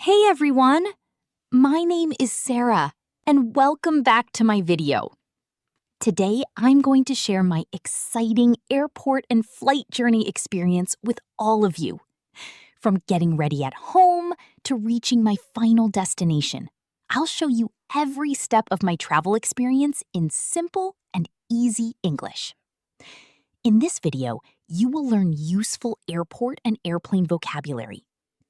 Hey everyone! My name is Sara, and welcome back to my video. Today, I'm going to share my exciting airport and flight journey experience with all of you. From getting ready at home to reaching my final destination, I'll show you every step of my travel experience in simple and easy English. In this video, you will learn useful airport and airplane vocabulary,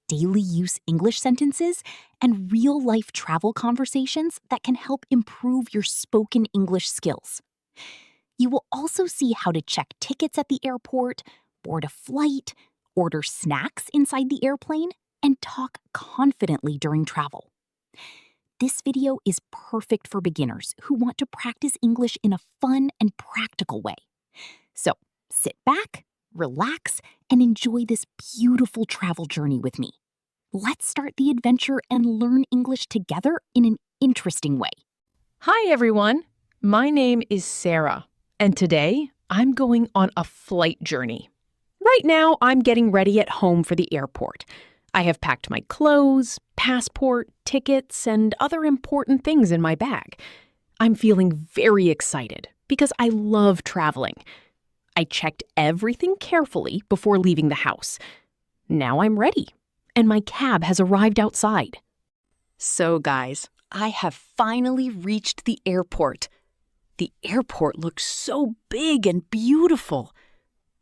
daily use English sentences, and real-life travel conversations that can help improve your spoken English skills. You will also see how to check tickets at the airport, board a flight, order snacks inside the airplane, and talk confidently during travel. This video is perfect for beginners who want to practice English in a fun and practical way. So, sit back, relax, and enjoy this beautiful travel journey with me. Let's start the adventure and learn English together in an interesting way. Hi, everyone. My name is Sara, and today I'm going on a flight journey. Right now, I'm getting ready at home for the airport. I have packed my clothes, passport, tickets, and other important things in my bag. I'm feeling very excited because I love traveling. I checked everything carefully before leaving the house. Now I'm ready, and my cab has arrived outside. So guys, I have finally reached the airport. The airport looks so big and beautiful.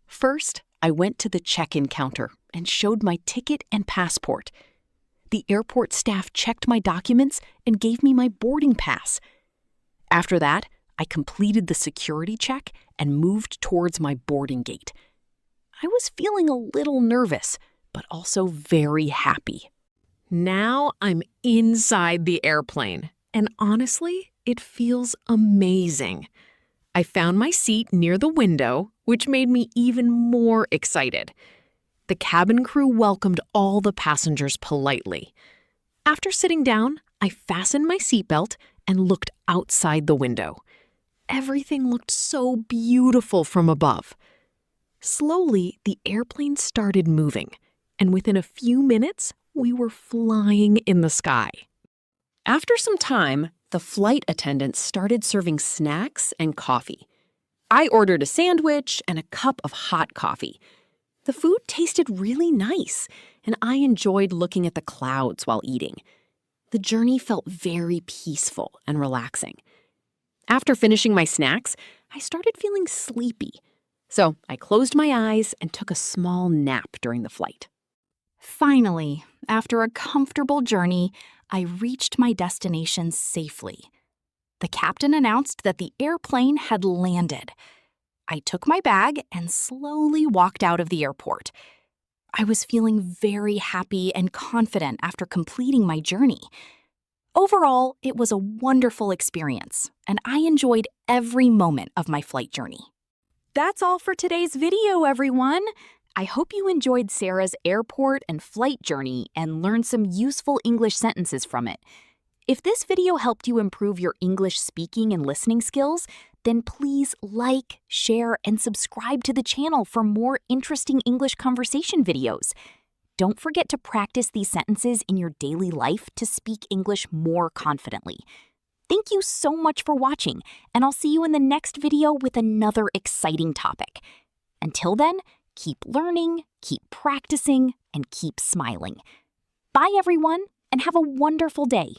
First, I went to the check-in counter and showed my ticket and passport. The airport staff checked my documents and gave me my boarding pass. After that, I completed the security check and moved towards my boarding gate. I was feeling a little nervous, but also very happy. Now I'm inside the airplane, and honestly, it feels amazing. I found my seat near the window, which made me even more excited. The cabin crew welcomed all the passengers politely. After sitting down, I fastened my seatbelt and looked outside the window. Everything looked so beautiful from above. Slowly, the airplane started moving, and within a few minutes, we were flying in the sky. After some time, the flight attendants started serving snacks and coffee. I ordered a sandwich and a cup of hot coffee. The food tasted really nice, and I enjoyed looking at the clouds while eating. The journey felt very peaceful and relaxing. After finishing my snacks, I started feeling sleepy. So I closed my eyes and took a small nap during the flight. Finally, after a comfortable journey, I reached my destination safely. The captain announced that the airplane had landed. I took my bag and slowly walked out of the airport. I was feeling very happy and confident after completing my journey. Overall, it was a wonderful experience, and I enjoyed every moment of my flight journey. That's all for today's video, everyone. I hope you enjoyed Sara's airport and flight journey and learned some useful English sentences from it. If this video helped you improve your English speaking and listening skills, then please like, share, and subscribe to the channel for more interesting English conversation videos. Don't forget to practice these sentences in your daily life to speak English more confidently. Thank you so much for watching, and I'll see you in the next video with another exciting topic. Until then, keep learning, keep practicing, and keep smiling. Bye, everyone, and have a wonderful day.